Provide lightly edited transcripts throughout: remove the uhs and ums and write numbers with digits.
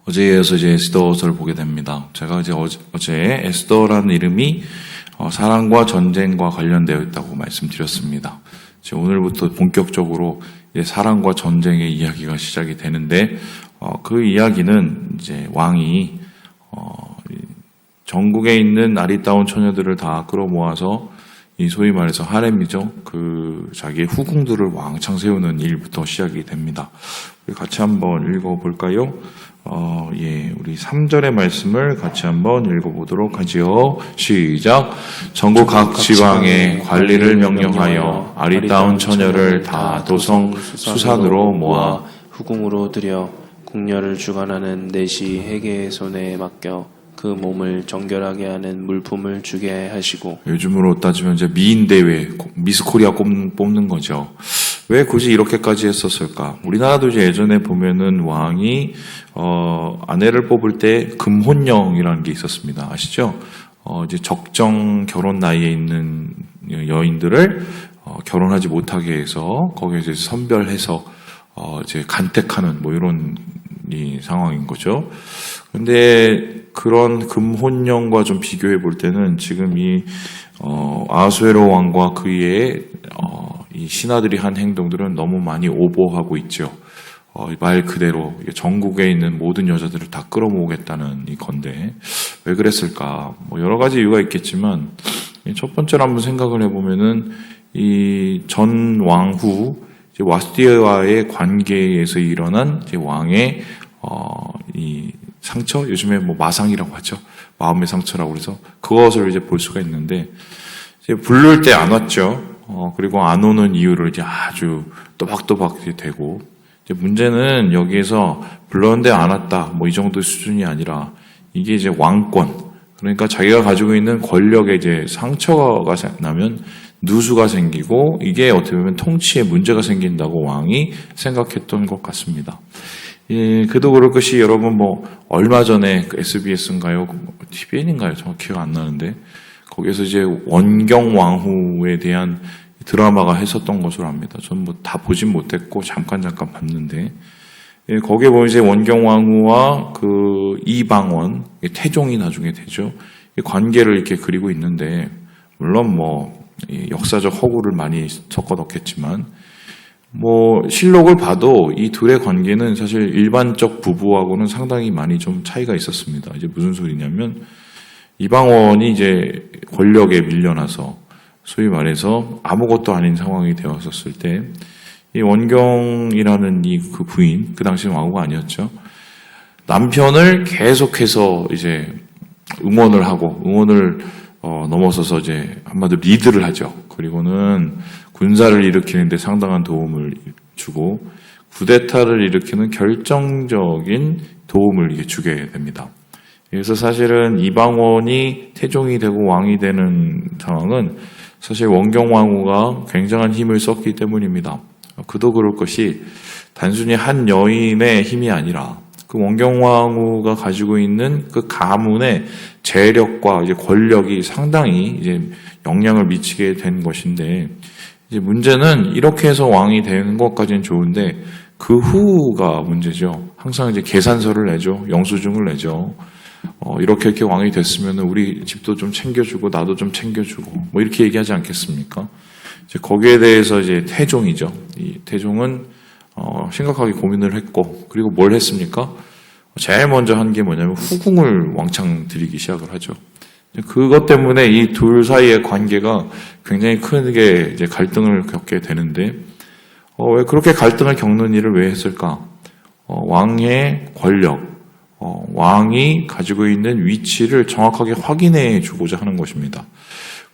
어제에 이어서 이제 에스더서를 보게 됩니다. 제가 이제 어제 에스더라는 이름이 사랑과 전쟁과 관련되어 있다고 말씀드렸습니다. 이제 오늘부터 본격적으로 이제 사랑과 전쟁의 이야기가 시작이 되는데, 그 이야기는 이제 왕이 전국에 있는 아리따운 처녀들을 다 끌어모아서 이 소위 말해서 하렘이죠. 그 자기의 후궁들을 왕창 세우는 일부터 시작이 됩니다. 우리 같이 한번 읽어볼까요? 우리 3절의 말씀을 같이 한번 읽어보도록 하지요. 시작. 전국 각 지방에 관리를 명령하여 아리따운 처녀를 다 도성 수산으로 모아 후궁으로 들여 궁녀를 주관하는 내시 회계의 손에 맡겨 그 몸을 정결하게 하는 물품을 주게 하시고. 요즘으로 따지면 이제 미인대회, 미스코리아 뽑는 거죠. 왜 굳이 이렇게까지 했었을까? 우리나라도 이제 예전에 보면은 왕이 아내를 뽑을 때 금혼령이라는 게 있었습니다. 아시죠? 이제 적정 결혼 나이에 있는 여인들을 결혼하지 못하게 해서 거기에 이제 선별해서 이제 간택하는 뭐 이런 이 상황인 거죠. 근데 그런 금혼령과 좀 비교해 볼 때는 지금 이 아수에로 왕과 그의 이 신하들이 한 행동들은 너무 많이 오버하고 있죠. 말 그대로 전국에 있는 모든 여자들을 다 끌어모으겠다는 이 건데 왜 그랬을까? 뭐 여러 가지 이유가 있겠지만 첫 번째로 한번 생각을 해보면은 이 전 왕후 와스티와의 관계에서 일어난 이제 왕의 이 상처, 요즘에 뭐 마상이라고 하죠. 마음의 상처라고 그래서 그것을 이제 볼 수가 있는데 이제 부를 때 안 왔죠. 그리고 안 오는 이유를 이제 아주 또박또박 되고 이제 문제는 여기에서 불렀는데 안 왔다 뭐 이 정도 수준이 아니라 이게 이제 왕권, 그러니까 자기가 가지고 있는 권력에 이제 상처가 나면 누수가 생기고 이게 어떻게 보면 통치에 문제가 생긴다고 왕이 생각했던 것 같습니다. 그도 그럴 것이 여러분 뭐 얼마 전에 그 SBS인가요? TVN인가요? 정확히 기억 안 나는데 거기에서 이제 원경 왕후에 대한 드라마가 했었던 것으로 압니다. 저는 뭐 다 보진 못했고 잠깐 봤는데 거기에 보면 이제 원경 왕후와 그 이방원 태종이 나중에 되죠. 이 관계를 이렇게 그리고 있는데 물론 뭐 역사적 허구를 많이 섞어 넣겠지만 뭐 실록을 봐도 이 둘의 관계는 사실 일반적 부부하고는 상당히 많이 좀 차이가 있었습니다. 이제 무슨 소리냐면 이방원이 이제 권력에 밀려나서 소위 말해서 아무것도 아닌 상황이 되었었을 때 이 원경이라는 그 부인, 그 당시는 왕후가 아니었죠. 남편을 계속해서 이제 응원을 하고 응원을 넘어서서 이제 한마디로 리드를 하죠. 그리고는 군사를 일으키는데 상당한 도움을 주고 쿠데타를 일으키는 결정적인 도움을 주게 됩니다. 그래서 사실은 이방원이 태종이 되고 왕이 되는 상황은 사실 원경 왕후가 굉장한 힘을 썼기 때문입니다. 그도 그럴 것이 단순히 한 여인의 힘이 아니라 그 원경 왕후가 가지고 있는 그 가문의 재력과 이제 권력이 상당히 이제 영향을 미치게 된 것인데 이제 문제는 이렇게 해서 왕이 되는 것까지는 좋은데 그 후가 문제죠. 항상 이제 계산서를 내죠. 영수증을 내죠. 이렇게 왕이 됐으면 우리 집도 좀 챙겨주고 나도 좀 챙겨주고 뭐 이렇게 얘기하지 않겠습니까? 이제 거기에 대해서 이제 태종이죠. 이 태종은 심각하게 고민을 했고 그리고 뭘 했습니까? 제일 먼저 한 게 뭐냐면 후궁을 왕창 들이기 시작을 하죠. 그것 때문에 이 둘 사이의 관계가 굉장히 크게 이제 갈등을 겪게 되는데 왜 그렇게 갈등을 겪는 일을 왜 했을까? 왕의 권력, 왕이 가지고 있는 위치를 정확하게 확인해 주고자 하는 것입니다.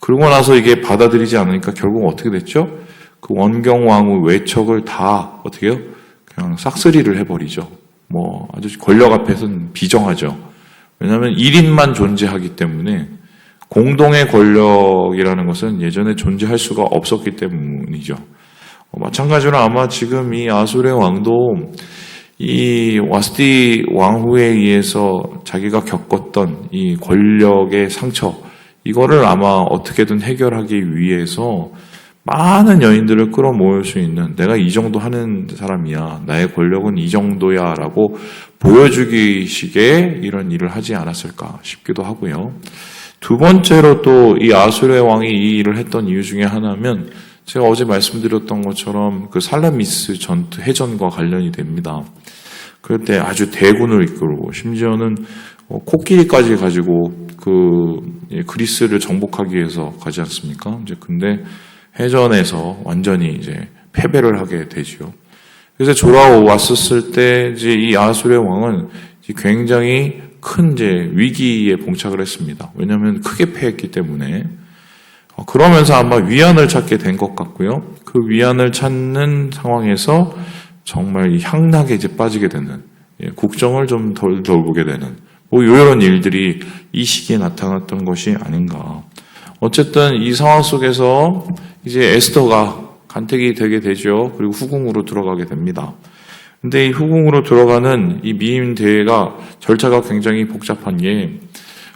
그러고 나서 이게 받아들이지 않으니까 결국 어떻게 됐죠? 그 원경 왕후 외척을 다 어떻게 해요? 그냥 싹쓸이를 해버리죠. 뭐 아주 권력 앞에서는 비정하죠. 왜냐하면 1인만 존재하기 때문에 공동의 권력이라는 것은 예전에 존재할 수가 없었기 때문이죠. 마찬가지로 아마 지금 이 아수르의 왕도 이 와스티 왕후에 의해서 자기가 겪었던 이 권력의 상처 이거를 아마 어떻게든 해결하기 위해서 많은 여인들을 끌어모을 수 있는 내가 이 정도 하는 사람이야. 나의 권력은 이 정도야 라고 보여주기식의 이런 일을 하지 않았을까 싶기도 하고요. 두 번째로 또 이 아수르의 왕이 이 일을 했던 이유 중에 하나는 제가 어제 말씀드렸던 것처럼 그 살라미스 전투 해전과 관련이 됩니다. 그럴 때 아주 대군을 이끌고 심지어는 코끼리까지 가지고 그리스를 정복하기 위해서 가지 않습니까? 이제 근데 해전에서 완전히 이제 패배를 하게 되죠. 그래서 돌아왔었을 때 이제 이 아수르의 왕은 굉장히 큰 이제 위기에 봉착을 했습니다. 왜냐하면 크게 패했기 때문에. 그러면서 아마 위안을 찾게 된 것 같고요. 그 위안을 찾는 상황에서 정말 이 향락에 이제 빠지게 되는, 국정을 좀 덜 보게 되는, 뭐 이런 일들이 이 시기에 나타났던 것이 아닌가. 어쨌든 이 상황 속에서 이제 에스더가 간택이 되게 되죠. 그리고 후궁으로 들어가게 됩니다. 근데 이 후궁으로 들어가는 이 미임 대회가 절차가 굉장히 복잡한 게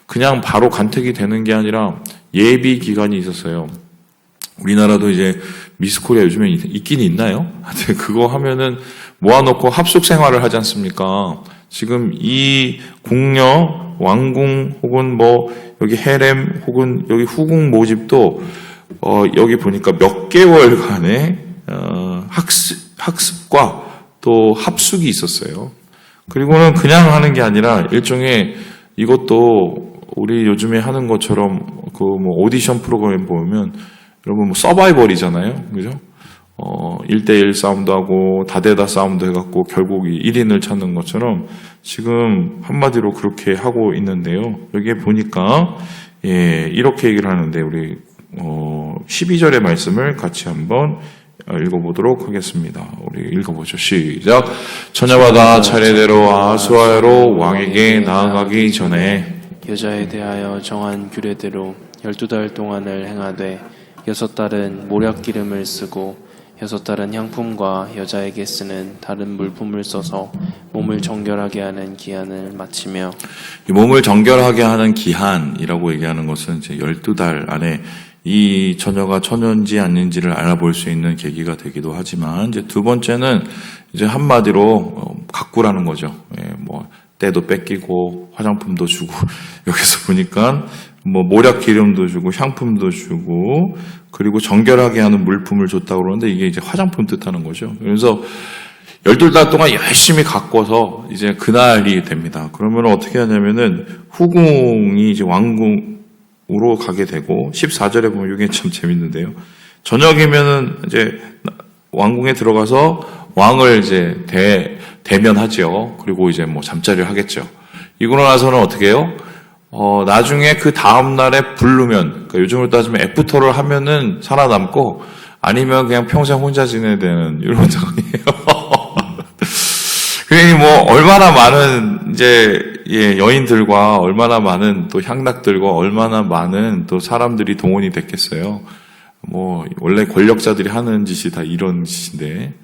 그냥 바로 간택이 되는 게 아니라 예비 기간이 있었어요. 우리나라도 이제 미스코리아 요즘에 있긴 있나요? 그거 하면은 모아놓고 합숙 생활을 하지 않습니까? 지금 이 궁녀, 왕궁 혹은 뭐 여기 헤렘 혹은 여기 후궁 모집도 여기 보니까 몇 개월간의 학습과 또 합숙이 있었어요. 그리고는 그냥 하는 게 아니라 일종의 이것도 우리 요즘에 하는 것처럼 그 뭐 오디션 프로그램 보면 여러분 뭐 서바이벌이잖아요. 그죠? 1대1 싸움도 하고 다대다 싸움도 해갖고 결국 1인을 찾는 것처럼 지금 한마디로 그렇게 하고 있는데요. 여기에 보니까 이렇게 얘기를 하는데 우리 12절의 말씀을 같이 한번 읽어보도록 하겠습니다. 우리 읽어보죠. 시작. 처녀마다 차례대로 아수아로 왕에게 나아가기 전에 여자에 대하여 정한 규례대로 12달 동안을 행하되 6달은 모략 기름을 쓰고 6달은 향품과 여자에게 쓰는 다른 물품을 써서 몸을 정결하게 하는 기한을 마치며 이 몸을 정결하게 하는 기한이라고 얘기하는 것은 이제 12달 안에 이 처녀가 처녀인지 아닌지를 알아볼 수 있는 계기가 되기도 하지만 이제 두 번째는 이제 한마디로 가꾸라는 거죠. 뭐 때도 뺏기고 화장품도 주고 여기서 보니까 뭐 모략 기름도 주고 향품도 주고 그리고 정결하게 하는 물품을 줬다고 그러는데 이게 이제 화장품 뜻하는 거죠. 그래서 12달 동안 열심히 가꿔서 이제 그날이 됩니다. 그러면 어떻게 하냐면은 후궁이 이제 왕궁으로 가게 되고 14절에 보면 이게 참 재밌는데요. 저녁이면은 이제 왕궁에 들어가서 왕을 이제 대면하죠. 그리고 이제 뭐 잠자리를 하겠죠. 이거로 나서는 어떻게 해요? 나중에 그 다음날에 부르면, 그러니까 요즘으로 따지면 애프터를 하면은 살아남고, 아니면 그냥 평생 혼자 지내야 되는 이런 상황이에요. 그러니 뭐, 얼마나 많은, 이제, 여인들과 얼마나 많은 또 향락들과 얼마나 많은 또 사람들이 동원이 됐겠어요. 뭐, 원래 권력자들이 하는 짓이 다 이런 짓인데,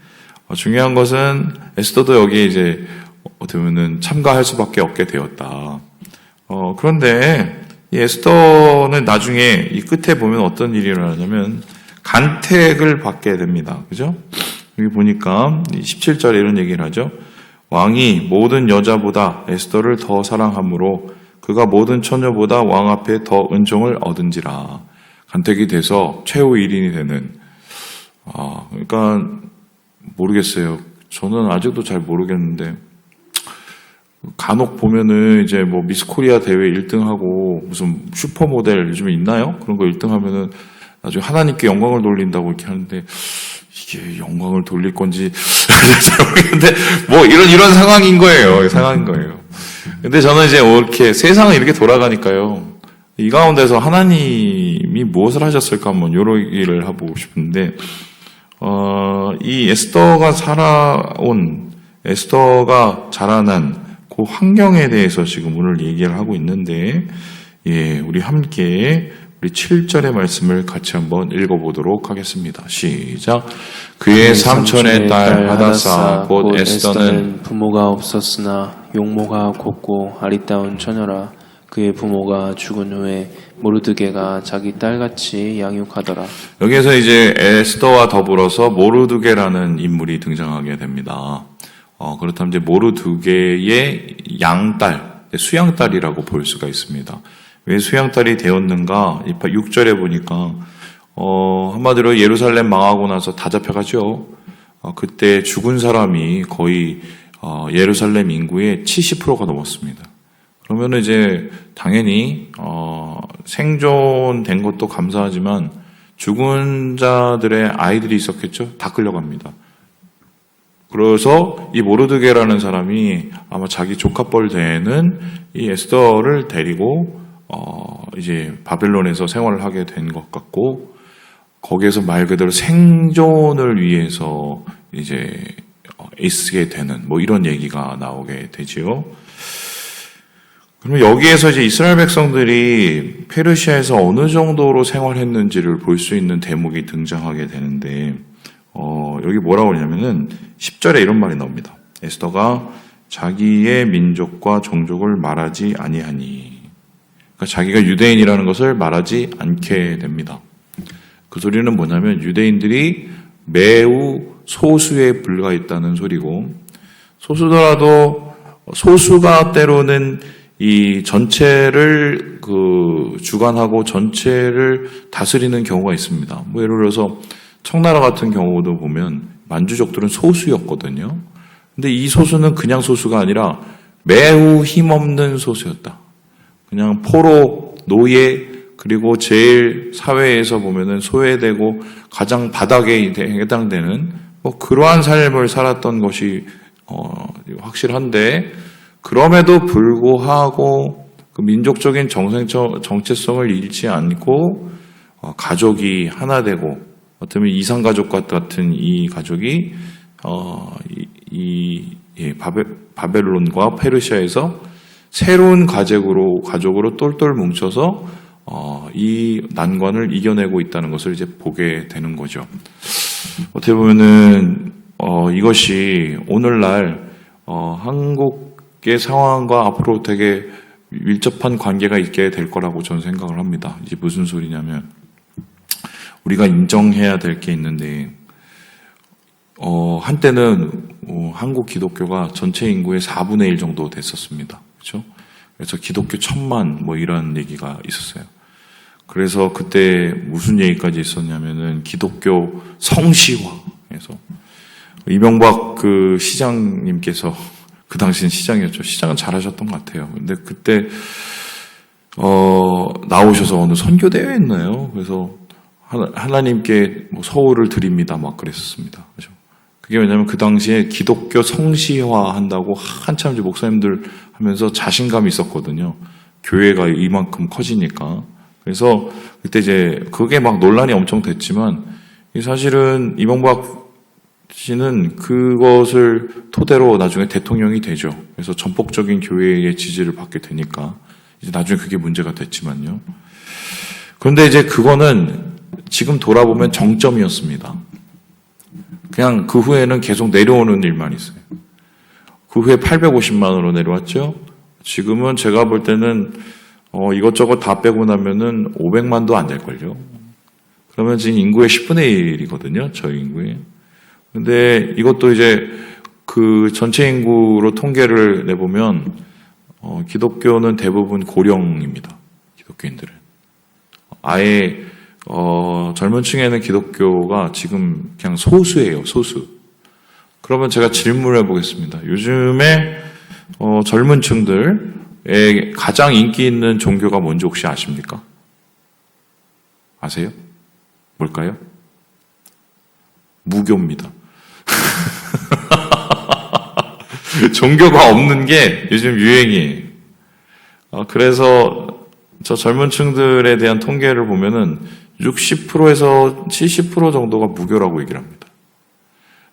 중요한 것은 에스더도 여기에 이제, 어떻게 보면은 참가할 수밖에 없게 되었다. 그런데 이 에스더는 나중에 이 끝에 보면 어떤 일이 일어나냐면 간택을 받게 됩니다. 그죠? 여기 보니까 17절에 이런 얘기를 하죠. 왕이 모든 여자보다 에스더를 더 사랑하므로 그가 모든 처녀보다 왕 앞에 더 은총을 얻은지라. 간택이 돼서 최후 1인이 되는. 그러니까 모르겠어요. 저는 아직도 잘 모르겠는데 간혹 보면은 이제 뭐 미스 코리아 대회 1등하고 무슨 슈퍼모델 요즘에 있나요? 그런 거 1등하면은 나중에 하나님께 영광을 돌린다고 이렇게 하는데 이게 영광을 돌릴 건지 잘 모르겠는데 뭐 이런 상황인 거예요. 상황인 거예요. 근데 저는 이제 이렇게 세상은 이렇게 돌아가니까요. 이 가운데서 하나님이 무엇을 하셨을까 한번 요런 얘기를 하고 싶은데 이 에스더가 에스더가 자라난 그 환경에 대해서 지금 오늘 얘기를 하고 있는데, 우리 함께 우리 7절의 말씀을 같이 한번 읽어보도록 하겠습니다. 시작. 그의 삼촌의 딸 하다사 곧 에스더는 부모가 없었으나 용모가 곱고 아리따운 처녀라. 그의 부모가 죽은 후에 모르드게가 자기 딸같이 양육하더라. 여기에서 이제 에스더와 더불어서 모르드게라는 인물이 등장하게 됩니다. 그렇다면 이제 모르드게의 양딸, 수양딸이라고 볼 수가 있습니다. 왜 수양딸이 되었는가? 6절에 보니까 한마디로 예루살렘 망하고 나서 다 잡혀가죠. 그때 죽은 사람이 거의 예루살렘 인구의 70%가 넘었습니다. 그러면 이제 당연히 생존된 것도 감사하지만 죽은 자들의 아이들이 있었겠죠. 다 끌려갑니다. 그래서 이 모르드게라는 사람이 아마 자기 조카뻘 되는 이 에스더를 데리고 이제 바벨론에서 생활을 하게 된 것 같고, 거기에서 말 그대로 생존을 위해서 이제 애쓰게 되는 뭐 이런 얘기가 나오게 되지요. 그러면 여기에서 이제 이스라엘 백성들이 페르시아에서 어느 정도로 생활했는지를 볼 수 있는 대목이 등장하게 되는데, 여기 뭐라고 하냐면은 10절에 이런 말이 나옵니다. 에스더가 자기의 민족과 종족을 말하지 아니하니. 그러니까 자기가 유대인이라는 것을 말하지 않게 됩니다. 그 소리는 뭐냐면 유대인들이 매우 소수에 불과했다는 소리고, 소수더라도 소수가 때로는 이 전체를 주관하고 전체를 다스리는 경우가 있습니다. 뭐 예를 들어서 청나라 같은 경우도 보면 만주족들은 소수였거든요. 근데 이 소수는 그냥 소수가 아니라 매우 힘없는 소수였다. 그냥 포로, 노예, 그리고 제일 사회에서 보면은 소외되고 가장 바닥에 해당되는 뭐 그러한 삶을 살았던 것이 확실한데, 그럼에도 불구하고 그 민족적인 정체성을 잃지 않고 가족이 하나 되고, 어쩌면 이산가족 같은 이 가족이 바벨론과 페르시아에서 새로운 가족으로 똘똘 뭉쳐서 이 난관을 이겨내고 있다는 것을 이제 보게 되는 거죠. 어떻게 보면은 이것이 오늘날 한국의 상황과 앞으로 되게 밀접한 관계가 있게 될 거라고 저는 생각을 합니다. 이제 무슨 소리냐면, 우리가 인정해야 될 게 있는데, 한때는 한국 기독교가 전체 인구의 4분의 1 정도 됐었습니다. 그렇죠? 그래서 기독교 1000만 뭐 이런 얘기가 있었어요. 그래서 그때 무슨 얘기까지 있었냐면은 기독교 성시화해서 이명박 그 시장님께서, 그 당시는 시장이었죠. 시장은 잘하셨던 것 같아요. 근데 그때 나오셔서 어느 선교대회 했나요? 그래서 하나님께 뭐 서울을 드립니다 막 그랬었습니다. 그죠? 그게 왜냐면 그 당시에 기독교 성시화 한다고 한참 이제 목사님들 하면서 자신감이 있었거든요. 교회가 이만큼 커지니까. 그래서 그때 이제 그게 막 논란이 엄청 됐지만, 사실은 이명박 씨는 그것을 토대로 나중에 대통령이 되죠. 그래서 전폭적인 교회의 지지를 받게 되니까 이제 나중에 그게 문제가 됐지만요. 그런데 이제 그거는 지금 돌아보면 정점이었습니다. 그냥 그 후에는 계속 내려오는 일만 있어요. 그 후에 850만 원으로 내려왔죠. 지금은 제가 볼 때는 이것저것 다 빼고 나면은 500만도 안 될걸요. 그러면 지금 인구의 10분의 1이거든요. 저희 인구의. 근데 이것도 이제 그 전체 인구로 통계를 내보면 기독교는 대부분 고령입니다. 기독교인들은. 아예 젊은 층에는 기독교가 지금 그냥 소수예요. 소수. 그러면 제가 질문을 해보겠습니다. 요즘에 젊은 층들의 가장 인기 있는 종교가 뭔지 혹시 아십니까? 아세요? 뭘까요? 무교입니다. 종교가 없는 게 요즘 유행이에요. 그래서 저 젊은 층들에 대한 통계를 보면은 60%에서 70% 정도가 무교라고 얘기를 합니다.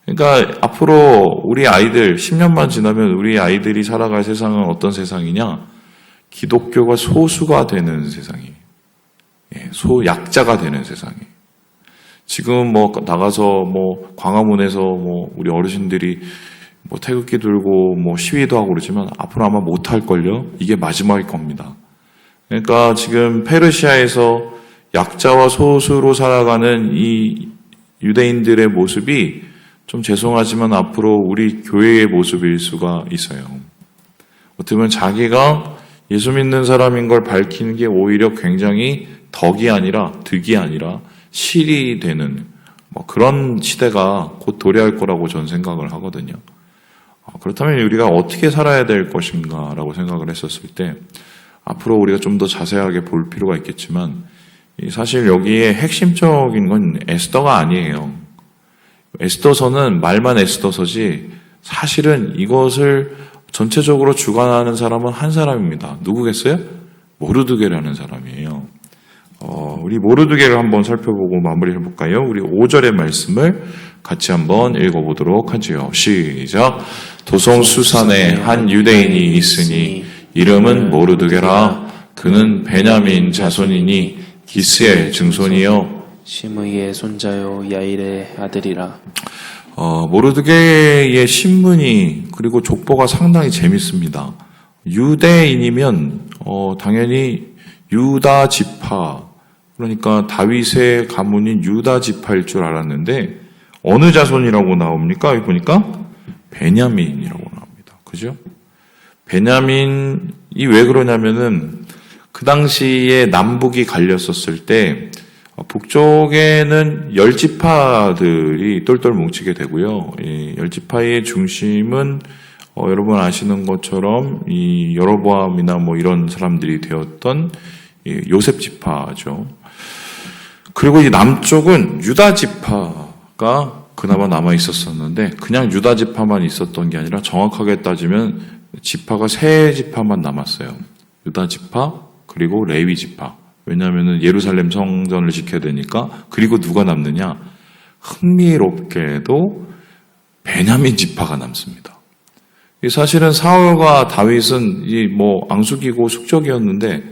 그러니까 앞으로 우리 아이들 10년만 지나면 우리 아이들이 살아갈 세상은 어떤 세상이냐? 기독교가 소수가 되는 세상이에요. 소약자가 되는 세상이에요. 지금 뭐 나가서 뭐 광화문에서 뭐 우리 어르신들이 뭐 태극기 들고 뭐 시위도 하고 그러지만 앞으로 아마 못할 걸요. 이게 마지막일 겁니다. 그러니까 지금 페르시아에서 약자와 소수로 살아가는 이 유대인들의 모습이 좀 죄송하지만 앞으로 우리 교회의 모습일 수가 있어요. 어떻게 보면 자기가 예수 믿는 사람인 걸 밝히는 게 오히려 굉장히 덕이 아니라 득이 아니라 실이 되는 그런 시대가 곧 도래할 거라고 저는 생각을 하거든요. 그렇다면 우리가 어떻게 살아야 될 것인가라고 생각을 했었을 때 앞으로 우리가 좀 더 자세하게 볼 필요가 있겠지만 사실 여기에 핵심적인 건 에스더가 아니에요. 에스더서는 말만 에스더서지 사실은 이것을 전체적으로 주관하는 사람은 한 사람입니다. 누구겠어요? 모르드게라는 사람이에요. 우리 모르드게를 한번 살펴보고 마무리해 볼까요? 우리 5절의 말씀을 같이 한번 읽어보도록 하지요. 시작. 도성 수산에 한 유대인이 있으니 이름은 모르드게라. 그는 베냐민 자손이니 기스의 증손이요 시므이의 손자요 야일의 아들이라. 모르드게의 신분이 그리고 족보가 상당히 재밌습니다. 유대인이면 당연히 유다 지파, 그러니까 다윗의 가문인 유다 지파일 줄 알았는데 어느 자손이라고 나옵니까? 여기 보니까 베냐민이라고 나옵니다. 그죠? 베냐민이 왜 그러냐면은 그 당시에 남북이 갈렸었을 때 북쪽에는 10지파들이 똘똘 뭉치게 되고요. 이 10지파의 중심은 여러분 아시는 것처럼 이 여로보암이나 이런 사람들이 되었던 요셉 지파죠. 그리고 이 남쪽은 유다 지파가 그나마 남아 있었었는데 그냥 유다 지파만 있었던 게 아니라 정확하게 따지면 지파가 3지파만 남았어요. 유다 지파 그리고 레위 지파. 왜냐하면 예루살렘 성전을 지켜야 되니까. 그리고 누가 남느냐? 흥미롭게도 베냐민 지파가 남습니다. 사실은 사울과 다윗은 앙숙이고 숙적이었는데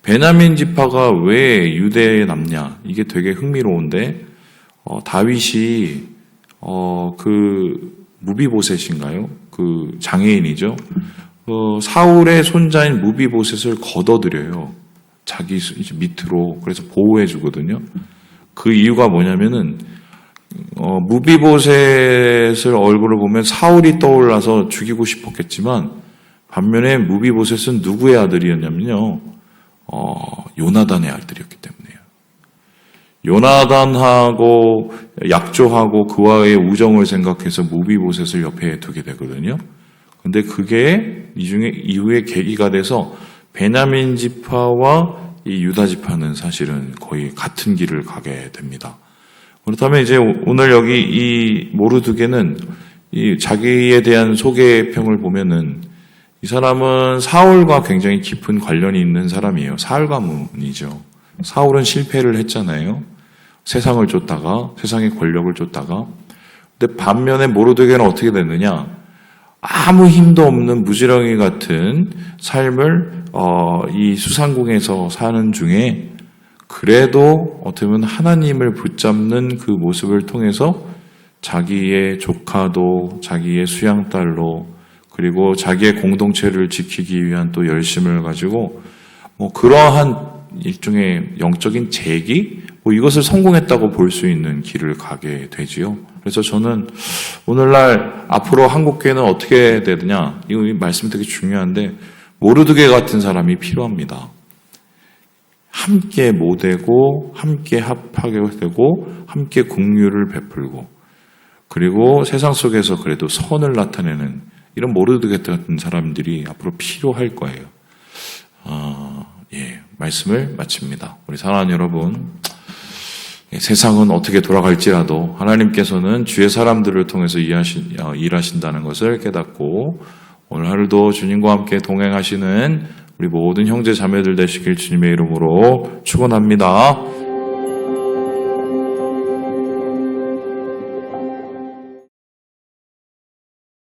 베냐민 지파가 왜 유대에 남냐? 이게 되게 흥미로운데 다윗이 그 무비보셋인가요? 그 장애인이죠. 사울의 손자인 무비보셋을 걷어들여요. 자기 밑으로. 그래서 보호해 주거든요. 그 이유가 뭐냐면은 무비보셋을 얼굴을 보면 사울이 떠올라서 죽이고 싶었겠지만 반면에 무비보셋은 누구의 아들이었냐면요. 요나단의 아들이었기 때문이에요. 요나단하고 약조하고 그와의 우정을 생각해서 무비보셋을 옆에 두게 되거든요. 근데 그게 이후에 계기가 돼서 베냐민 지파와 이 유다 지파는 사실은 거의 같은 길을 가게 됩니다. 그렇다면 이제 오늘 여기 이 모르드게는 이 자기에 대한 소개평을 보면은 이 사람은 사울과 굉장히 깊은 관련이 있는 사람이에요. 사울 가문이죠. 사울은 실패를 했잖아요. 세상을 쫓다가, 세상의 권력을 쫓다가. 근데 반면에 모르드게는 어떻게 됐느냐? 아무 힘도 없는 무지렁이 같은 삶을 이 수상궁에서 사는 중에 그래도 어떻게 보면 하나님을 붙잡는 그 모습을 통해서 자기의 조카도 자기의 수양딸로 그리고 자기의 공동체를 지키기 위한 또 열심을 가지고 그러한 일종의 영적인 재기 이것을 성공했다고 볼 수 있는 길을 가게 되지요. 그래서 저는 오늘날 앞으로 한국교회는 어떻게 되느냐 이 말씀 되게 중요한데 모르드게 같은 사람이 필요합니다. 함께 모되고 함께 합하게 되고 함께 공유를 베풀고 그리고 세상 속에서 그래도 선을 나타내는 이런 모르드게 같은 사람들이 앞으로 필요할 거예요. 말씀을 마칩니다. 우리 사랑하는 여러분, 세상은 어떻게 돌아갈지라도 하나님께서는 주의 사람들을 통해서 일하신다는 것을 깨닫고 오늘 하루도 주님과 함께 동행하시는 우리 모든 형제 자매들 되시길 주님의 이름으로 축원합니다.